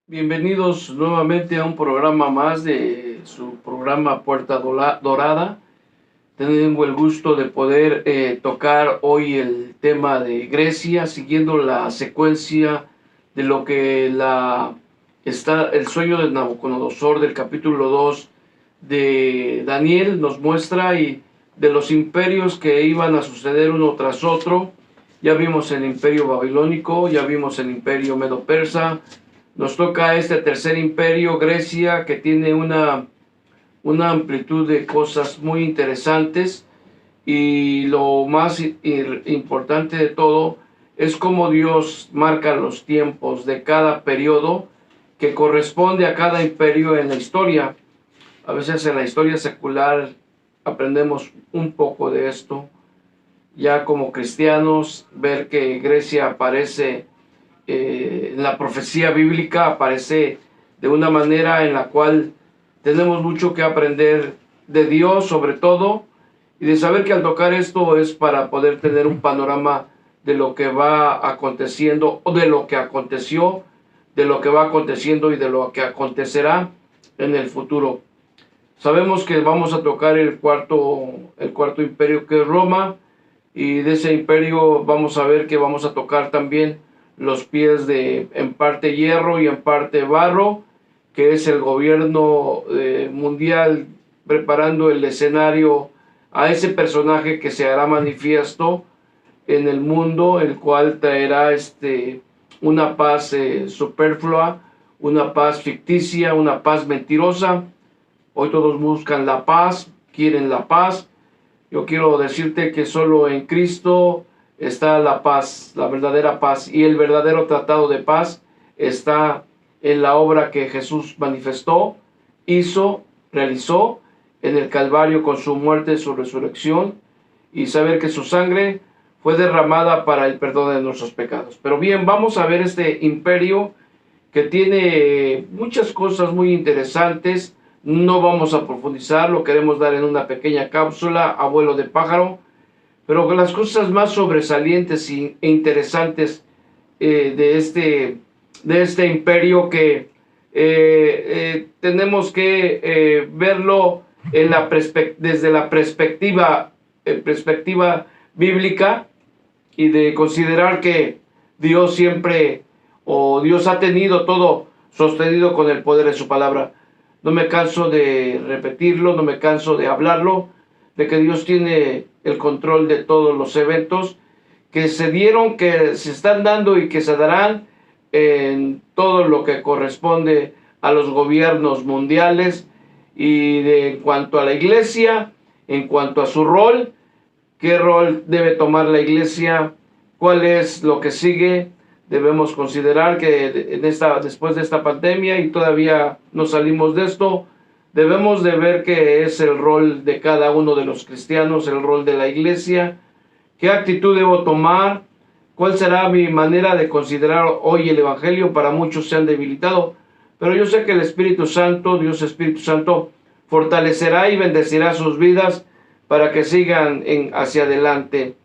Bienvenidos nuevamente a un programa más de su programa Puerta Dorada. Tengo el gusto de poder tocar hoy el tema de Grecia, siguiendo la secuencia de lo que está el sueño de Nabucodonosor del capítulo 2 de Daniel nos muestra, y de los imperios que iban a suceder uno tras otro. Ya vimos el imperio babilónico, ya vimos el imperio medo-persa. Nos toca este tercer imperio, Grecia, que tiene una amplitud de cosas muy interesantes, y lo más importante de todo es cómo Dios marca los tiempos de cada periodo que corresponde a cada imperio en la historia. A veces en la historia secular aprendemos un poco de esto, ya como cristianos, ver que Grecia aparece en la profecía bíblica, aparece de una manera en la cual tenemos mucho que aprender de Dios sobre todo, y de saber que al tocar esto es para poder tener un panorama de lo que va aconteciendo, o de lo que aconteció, de lo que va aconteciendo y de lo que acontecerá en el futuro. Sabemos que vamos a tocar el cuarto imperio, que es Roma, y de ese imperio vamos a ver que vamos a tocar también los pies de en parte hierro y en parte barro, que es el gobierno mundial, preparando el escenario a ese personaje que se hará manifiesto en el mundo, el cual traerá una paz superflua, una paz ficticia, una paz mentirosa. Hoy todos buscan la paz, quieren la paz. Yo quiero decirte que solo en Cristo está la paz, la verdadera paz, y el verdadero tratado de paz está en la obra que Jesús manifestó, hizo, realizó en el Calvario con su muerte y su resurrección, y saber que su sangre fue derramada para el perdón de nuestros pecados. Pero bien, vamos a ver este imperio que tiene muchas cosas muy interesantes. No vamos a profundizar, lo queremos dar en una pequeña cápsula a vuelo de pájaro, pero las cosas más sobresalientes e interesantes de este imperio, que tenemos que verlo desde la perspectiva bíblica, y de considerar que Dios siempre, o Dios ha tenido todo sostenido con el poder de su palabra. No me canso de repetirlo, no me canso de hablarlo, de que Dios tiene el control de todos los eventos que se dieron, que se están dando y que se darán en todo lo que corresponde a los gobiernos mundiales. Y en cuanto a la iglesia, en cuanto a su rol, qué rol debe tomar la iglesia, cuál es lo que sigue. Debemos considerar que después de esta pandemia, y todavía no salimos de esto, debemos de ver qué es el rol de cada uno de los cristianos, el rol de la iglesia, qué actitud debo tomar, cuál será mi manera de considerar hoy el evangelio. Para muchos se han debilitado, pero yo sé que el Espíritu Santo, Dios Espíritu Santo, fortalecerá y bendecirá sus vidas para que sigan hacia adelante.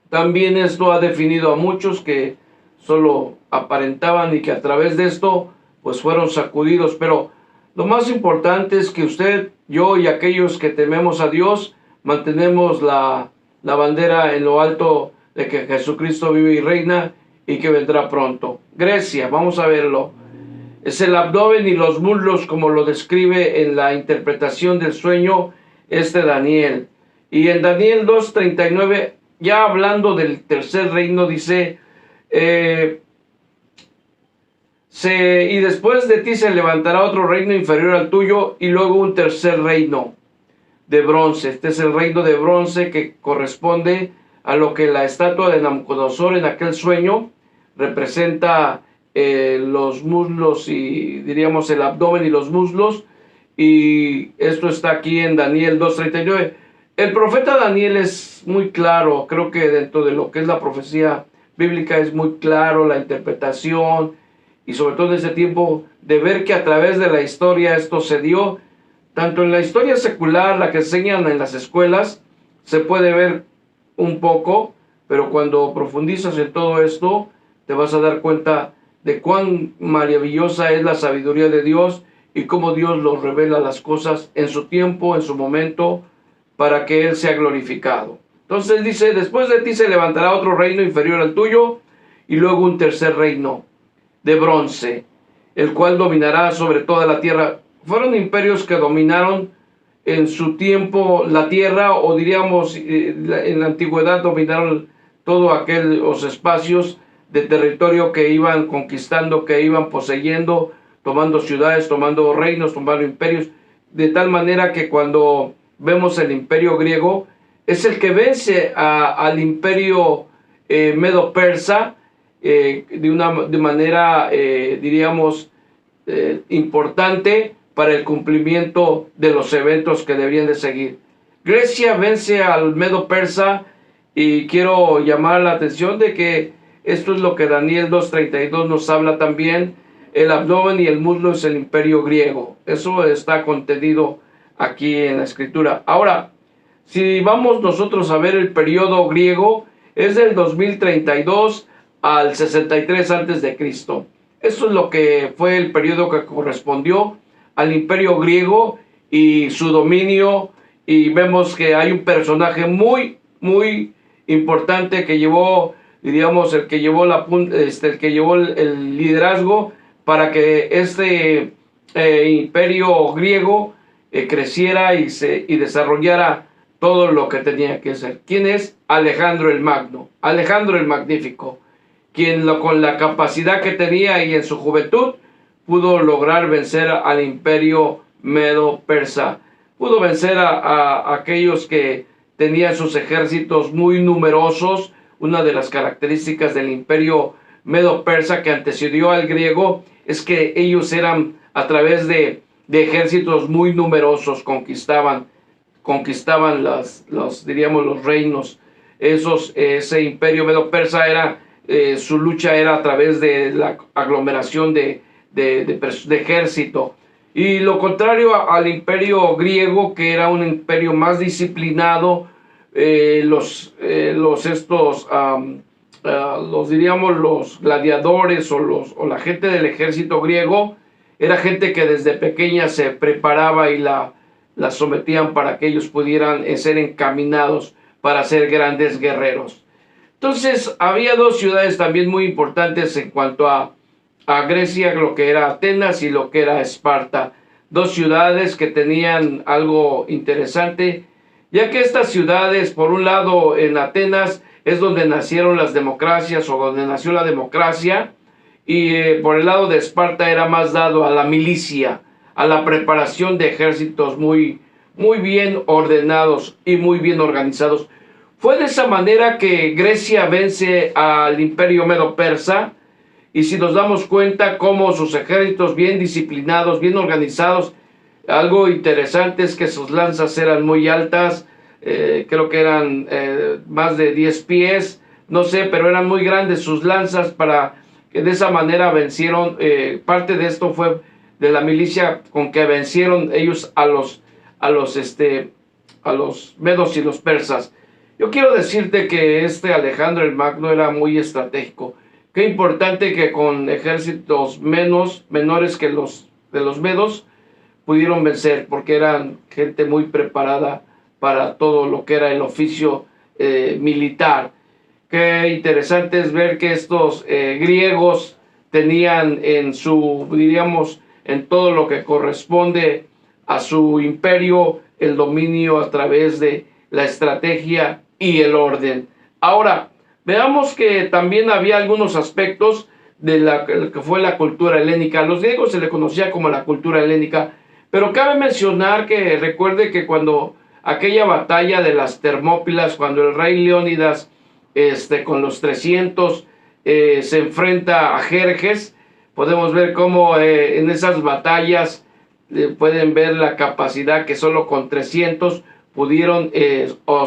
También esto ha definido a muchos que solo aparentaban, y que a través de esto pues fueron sacudidos. Pero lo más importante es que usted, yo y aquellos que tememos a Dios mantenemos la bandera en lo alto de que Jesucristo vive y reina, y que vendrá pronto. Grecia, vamos a verlo. Es el abdomen y los muslos, como lo describe en la interpretación del sueño Daniel. Y en Daniel 2:39, ya hablando del tercer reino, dice: y después de ti se levantará otro reino inferior al tuyo, y luego un tercer reino de bronce. Este es el reino de bronce que corresponde a lo que la estatua de Nabucodonosor en aquel sueño representa, los muslos, y diríamos el abdomen y los muslos. Y esto está aquí en Daniel 2:39. El profeta Daniel es muy claro, creo que dentro de lo que es la profecía bíblica es muy claro la interpretación, y sobre todo en ese tiempo, de ver que a través de la historia esto se dio, tanto en la historia secular, la que enseñan en las escuelas, se puede ver un poco, pero cuando profundizas en todo esto, te vas a dar cuenta de cuán maravillosa es la sabiduría de Dios y cómo Dios nos revela las cosas en su tiempo, en su momento, para que Él sea glorificado. Entonces dice, después de ti se levantará otro reino inferior al tuyo, y luego un tercer reino de bronce, el cual dominará sobre toda la tierra. Fueron imperios que dominaron en su tiempo la tierra, o diríamos en la antigüedad dominaron todos aquellos espacios de territorio que iban conquistando, que iban poseyendo, tomando ciudades, tomando reinos, tomando imperios, de tal manera que cuando vemos el imperio griego, es el que vence al imperio medo-persa de manera, diríamos, importante para el cumplimiento de los eventos que deberían de seguir. Grecia vence al medo-persa, y quiero llamar la atención de que esto es lo que Daniel 2:32 nos habla también. El abdomen y el muslo es el imperio griego. Eso está contenido aquí en la escritura. Ahora, si vamos nosotros a ver el periodo griego, es del 2032 al 63 antes de Cristo. Eso es lo que fue el periodo que correspondió al imperio griego y su dominio, y vemos que hay un personaje muy importante que llevó, diríamos, el que llevó el liderazgo para que este imperio griego creciera y desarrollara todo lo que tenía que hacer. ¿Quién es? Alejandro el Magno, Alejandro el Magnífico, quien con la capacidad que tenía y en su juventud pudo lograr vencer al imperio medo-persa. Pudo vencer a aquellos que tenían sus ejércitos muy numerosos. Una de las características del imperio medo-persa que antecedió al griego es que ellos eran, a través de ejércitos muy numerosos, conquistaban diríamos, los reinos. Ese imperio medo-persa era, su lucha era a través de la aglomeración de ejército. Y lo contrario al imperio griego, que era un imperio más disciplinado, los gladiadores o la gente del ejército griego, era gente que desde pequeña se preparaba y la sometían para que ellos pudieran ser encaminados para ser grandes guerreros. Entonces había dos ciudades también muy importantes en cuanto a Grecia, lo que era Atenas y lo que era Esparta. Dos ciudades que tenían algo interesante, ya que estas ciudades, por un lado en Atenas es donde nacieron las democracias, o donde nació la democracia, y por el lado de Esparta era más dado a la milicia, a la preparación de ejércitos muy bien ordenados y muy bien organizados. Fue de esa manera que Grecia vence al imperio medo-persa, y si nos damos cuenta cómo sus ejércitos bien disciplinados, bien organizados, algo interesante es que sus lanzas eran muy altas, creo que eran más de 10 pies, no sé, pero eran muy grandes sus lanzas, para que de esa manera vencieron. Parte de esto fue de la milicia con que vencieron ellos a los medos y los persas. Yo quiero decirte que Alejandro el Magno era muy estratégico. Qué importante que con ejércitos menores que los de los medos pudieron vencer, porque eran gente muy preparada para todo lo que era el oficio militar. Qué interesante es ver que estos griegos tenían diríamos, en todo lo que corresponde a su imperio, el dominio a través de la estrategia y el orden. Ahora, veamos que también había algunos aspectos de lo que fue la cultura helénica. A los griegos se le conocía como la cultura helénica, pero cabe mencionar que recuerde que cuando aquella batalla de las Termópilas, cuando el rey Leónidas con los 300 se enfrenta a Jerjes, podemos ver cómo en esas batallas pueden ver la capacidad que solo con 300 pudieron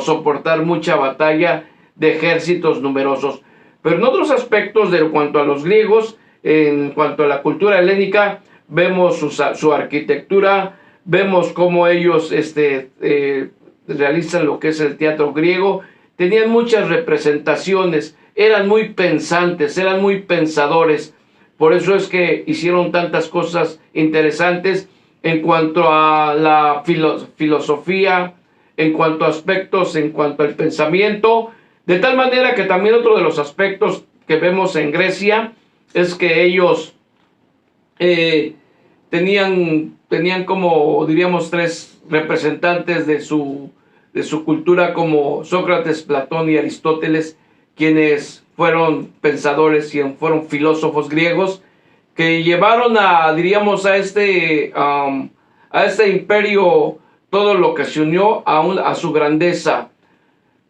soportar mucha batalla de ejércitos numerosos. Pero en otros aspectos, de cuanto a los griegos, en cuanto a la cultura helénica, vemos su arquitectura, vemos cómo ellos realizan lo que es el teatro griego. Tenían muchas representaciones, eran muy pensantes, eran muy pensadores. Por eso es que hicieron tantas cosas interesantes en cuanto a la filosofía, en cuanto a aspectos, en cuanto al pensamiento, de tal manera que también otro de los aspectos que vemos en Grecia es que ellos tenían como, diríamos, tres representantes de su cultura, como Sócrates, Platón y Aristóteles, quienes fueron pensadores y fueron filósofos griegos que llevaron diríamos, a este imperio todo lo que se unió a su grandeza.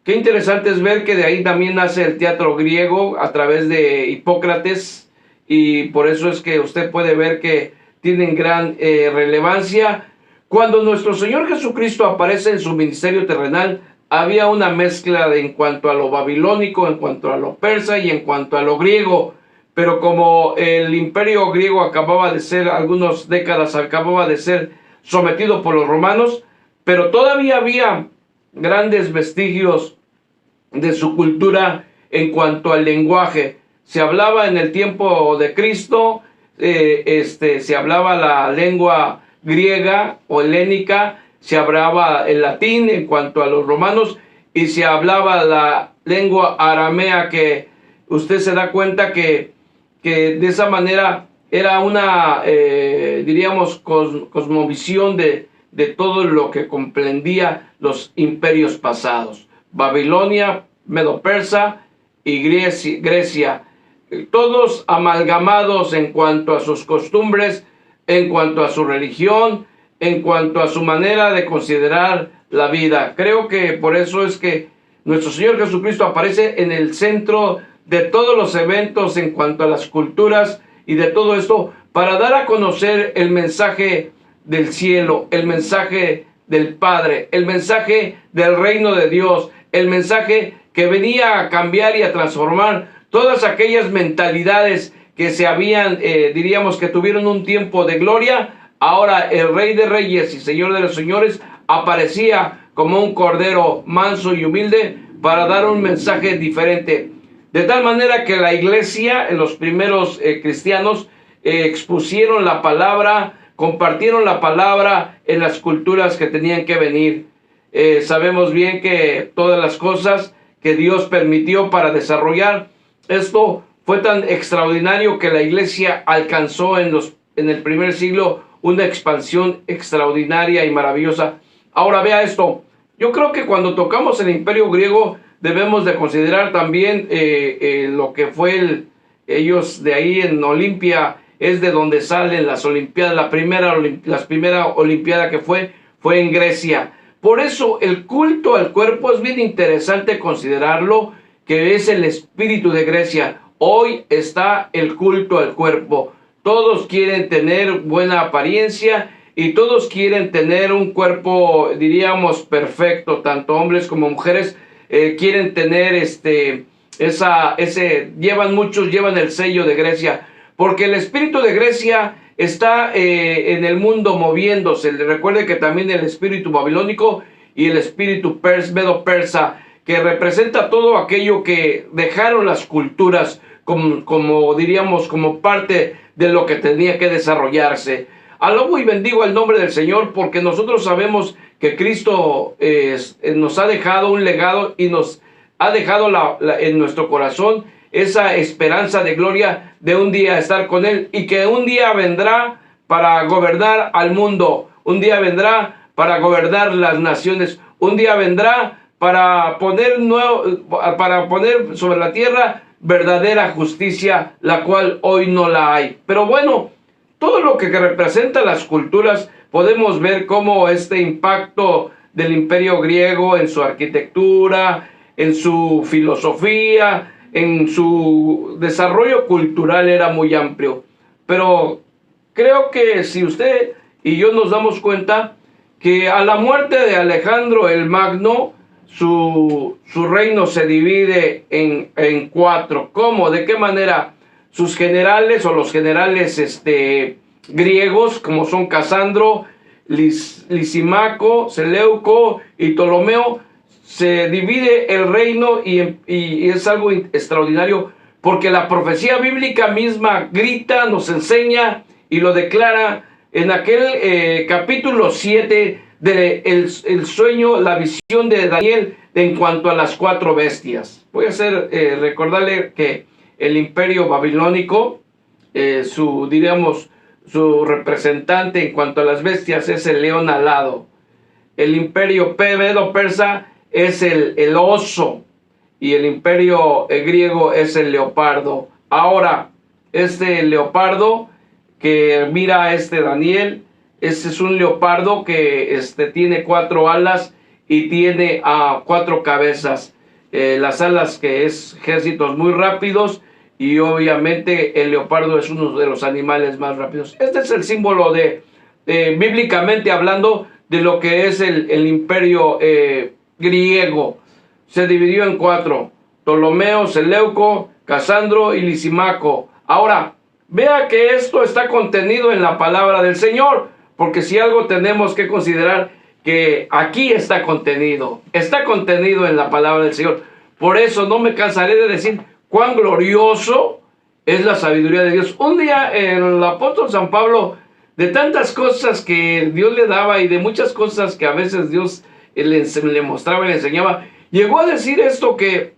Qué interesante es ver que de ahí también nace el teatro griego a través de Hipócrates, y por eso es que usted puede ver que tienen gran relevancia. Cuando nuestro Señor Jesucristo aparece en su ministerio terrenal, había una mezcla en cuanto a lo babilónico, en cuanto a lo persa y en cuanto a lo griego. Pero como el imperio griego acababa de ser, algunas décadas acababa de ser sometido por los romanos, pero todavía había grandes vestigios de su cultura en cuanto al lenguaje. Se hablaba en el tiempo de Cristo, se hablaba la lengua griega o helénica, se hablaba el latín en cuanto a los romanos, y se hablaba la lengua aramea, que usted se da cuenta que de esa manera era una, diríamos, cosmovisión de todo lo que comprendía los imperios pasados: Babilonia, Medo-Persa y Grecia, todos amalgamados en cuanto a sus costumbres, en cuanto a su religión, en cuanto a su manera de considerar la vida. Creo que por eso es que nuestro Señor Jesucristo aparece en el centro de todos los eventos en cuanto a las culturas y de todo esto, para dar a conocer el mensaje del cielo, el mensaje del Padre, el mensaje del reino de Dios, el mensaje que venía a cambiar y a transformar todas aquellas mentalidades que se habían, diríamos, que tuvieron un tiempo de gloria. Ahora el Rey de Reyes y Señor de los Señores aparecía como un cordero manso y humilde para dar un mensaje diferente. De tal manera que la iglesia, en los primeros cristianos, expusieron la palabra, compartieron la palabra en las culturas que tenían que venir. Sabemos bien que todas las cosas que Dios permitió para desarrollar esto fue tan extraordinario que la iglesia alcanzó en el primer siglo una expansión extraordinaria y maravillosa. Ahora vea esto. Yo creo que cuando tocamos el imperio griego debemos de considerar también lo que fue ellos de ahí en Olimpia, es de donde salen las Olimpiadas. La primera Olimpiada que fue en Grecia. Por eso el culto al cuerpo es bien interesante considerarlo, que es el espíritu de Grecia. Hoy está el culto al cuerpo. Todos quieren tener buena apariencia y todos quieren tener un cuerpo, diríamos, perfecto. Tanto hombres como mujeres quieren tener muchos llevan el sello de Grecia, porque el espíritu de Grecia está en el mundo moviéndose. Recuerde que también el espíritu babilónico y el espíritu medo-persa, que representa todo aquello que dejaron las culturas como diríamos, como parte de lo que tenía que desarrollarse. Alabo y bendigo el nombre del Señor, porque nosotros sabemos que Cristo nos ha dejado un legado y nos ha dejado en nuestro corazón esa esperanza de gloria de un día estar con Él, y que un día vendrá para gobernar al mundo, un día vendrá para gobernar las naciones, un día vendrá para poner sobre la tierra verdadera justicia, la cual hoy no la hay. Pero bueno, todo lo que representa las culturas, podemos ver cómo este impacto del imperio griego en su arquitectura, en su filosofía, en su desarrollo cultural era muy amplio. Pero creo que si usted y yo nos damos cuenta que a la muerte de Alejandro el Magno, su reino se divide en cuatro. ¿Cómo? ¿De qué manera? Sus generales, o los generales griegos, como son Casandro, Lisimaco, Seleuco y Ptolomeo, se divide el reino, y es algo extraordinario porque la profecía bíblica misma grita, nos enseña y lo declara en aquel capítulo 7 de el sueño, la visión de Daniel en cuanto a las 4 bestias. Voy a recordarle que el imperio babilónico, su representante en cuanto a las bestias es el león alado. El imperio medo-persa es el oso y el imperio griego es el leopardo. Ahora, este leopardo que mira a Daniel, este es un leopardo que tiene 4 alas y tiene 4 cabezas. Las alas que es ejércitos muy rápidos, y obviamente el leopardo es uno de los animales más rápidos. Este es el símbolo bíblicamente hablando, de lo que es el imperio griego. Se dividió en 4: Ptolomeo, Seleuco, Casandro y Lisimaco. Ahora, vea que esto está contenido en la palabra del Señor, porque si algo tenemos que considerar, que aquí está contenido en la palabra del Señor. Por eso no me cansaré de decir cuán glorioso es la sabiduría de Dios. Un día el apóstol San Pablo, de tantas cosas que Dios le daba y de muchas cosas que a veces Dios le mostraba y le enseñaba, llegó a decir esto que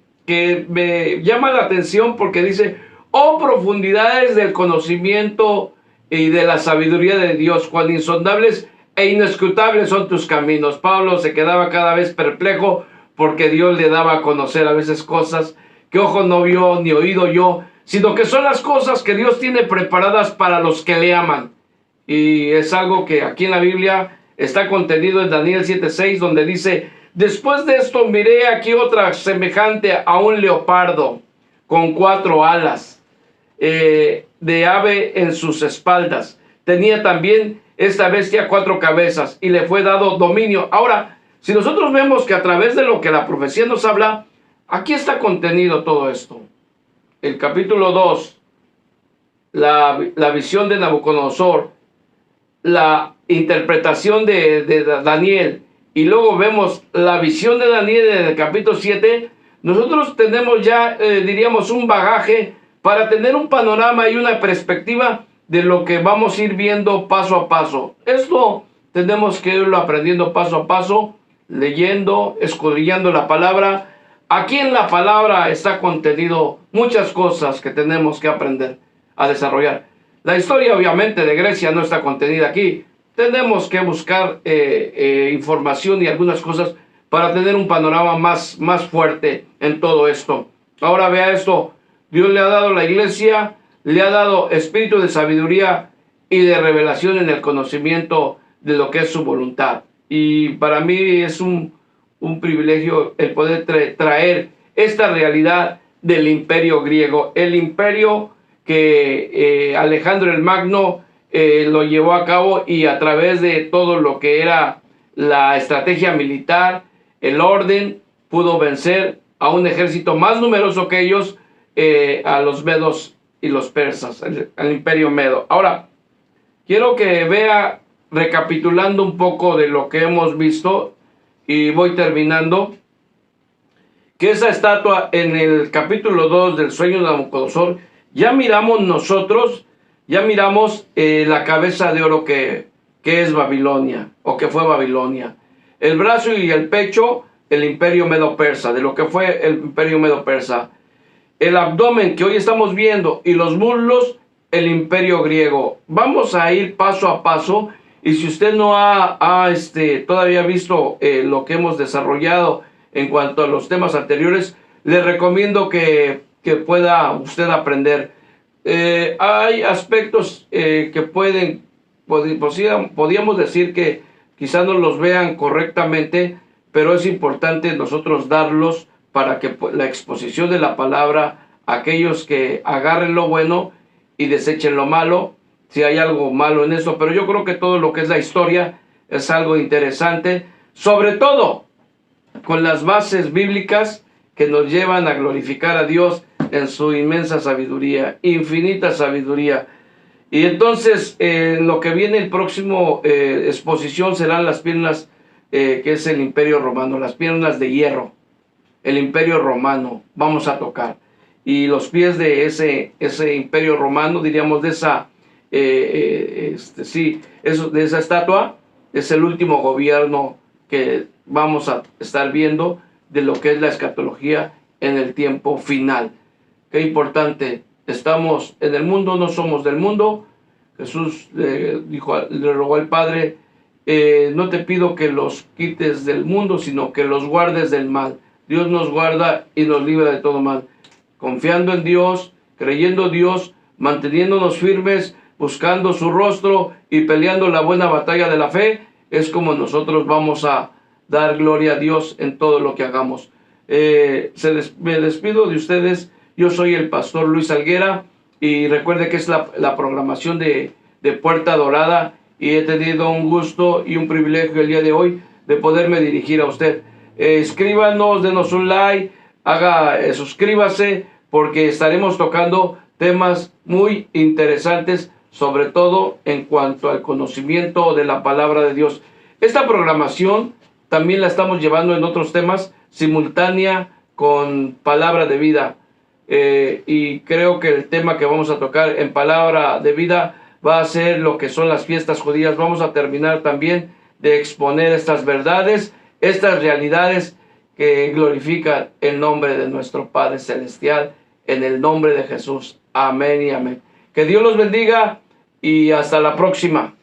me llama la atención, porque dice: oh profundidades del conocimiento y de la sabiduría de Dios, cuán insondables e inescrutables son tus caminos. Pablo se quedaba cada vez perplejo, porque Dios le daba a conocer a veces cosas que ojo no vio ni oído yo, sino que son las cosas que Dios tiene preparadas para los que le aman. Y es algo que aquí en la Biblia está contenido en Daniel 7:6, donde dice: después de esto miré aquí otra semejante a un leopardo, con 4 alas de ave en sus espaldas. Tenía también esta bestia 4 cabezas, y le fue dado dominio. Ahora, si nosotros vemos que a través de lo que la profecía nos habla, aquí está contenido todo esto. El capítulo 2, la visión de Nabucodonosor, la interpretación de Daniel, y luego vemos la visión de Daniel en el capítulo 7, nosotros tenemos ya, diríamos, un bagaje para tener un panorama y una perspectiva de lo que vamos a ir viendo paso a paso. Esto tenemos que irlo aprendiendo paso a paso, leyendo, escudriñando la palabra. Aquí en la palabra está contenido muchas cosas que tenemos que aprender a desarrollar. La historia obviamente de Grecia no está contenida aquí. Tenemos que buscar información y algunas cosas para tener un panorama más fuerte en todo esto. Ahora vea esto: Dios le ha dado a la iglesia, le ha dado espíritu de sabiduría y de revelación en el conocimiento de lo que es su voluntad. Y para mí es un privilegio el poder traer esta realidad del imperio griego, el imperio que Alejandro el Magno lo llevó a cabo, y a través de todo lo que era la estrategia militar, el orden, pudo vencer a un ejército más numeroso que ellos, a los medos y los persas, al imperio medo. Ahora, quiero que vea, recapitulando un poco de lo que hemos visto, y voy terminando, que esa estatua en el capítulo 2 del sueño de Nabucodonosor, ya miramos nosotros, la cabeza de oro que es Babilonia, o que fue Babilonia. El brazo y el pecho, el imperio medo-persa, de lo que fue el imperio medo-persa. El abdomen que hoy estamos viendo y los muslos, el imperio griego. Vamos a ir paso a paso, y si usted no ha todavía visto lo que hemos desarrollado en cuanto a los temas anteriores, le recomiendo que pueda usted aprender. Hay aspectos que podríamos decir que quizás no los vean correctamente, pero es importante nosotros darlos para que la exposición de la palabra, aquellos que agarren lo bueno y desechen lo malo, si hay algo malo en eso. Pero yo creo que todo lo que es la historia es algo interesante, sobre todo con las bases bíblicas que nos llevan a glorificar a Dios en su inmensa sabiduría, infinita sabiduría. Y entonces, lo que viene el próximo exposición serán las piernas, que es el imperio romano, las piernas de hierro, el imperio romano, vamos a tocar. y los pies de ese imperio romano, diríamos, de esa, de esa estatua, es el último gobierno que vamos a estar viendo de lo que es la escatología en el tiempo final. Qué importante, estamos en el mundo, no somos del mundo. Jesús le rogó al Padre, no te pido que los quites del mundo, sino que los guardes del mal. Dios nos guarda y nos libra de todo mal. Confiando en Dios, creyendo en Dios, manteniéndonos firmes, buscando su rostro y peleando la buena batalla de la fe, es como nosotros vamos a dar gloria a Dios en todo lo que hagamos. Me despido de ustedes. Yo soy el pastor Luis Alguera y recuerde que es la programación de Puerta Dorada, y he tenido un gusto y un privilegio el día de hoy de poderme dirigir a usted. Escríbanos, denos un like, suscríbase, porque estaremos tocando temas muy interesantes, sobre todo en cuanto al conocimiento de la palabra de Dios. Esta programación también la estamos llevando en otros temas, simultánea con Palabra de Vida. Y creo que el tema que vamos a tocar en Palabra de Vida va a ser lo que son las fiestas judías. Vamos a terminar también de exponer estas verdades, estas realidades que glorifican el nombre de nuestro Padre Celestial, en el nombre de Jesús. Amén y amén. Que Dios los bendiga y hasta la próxima.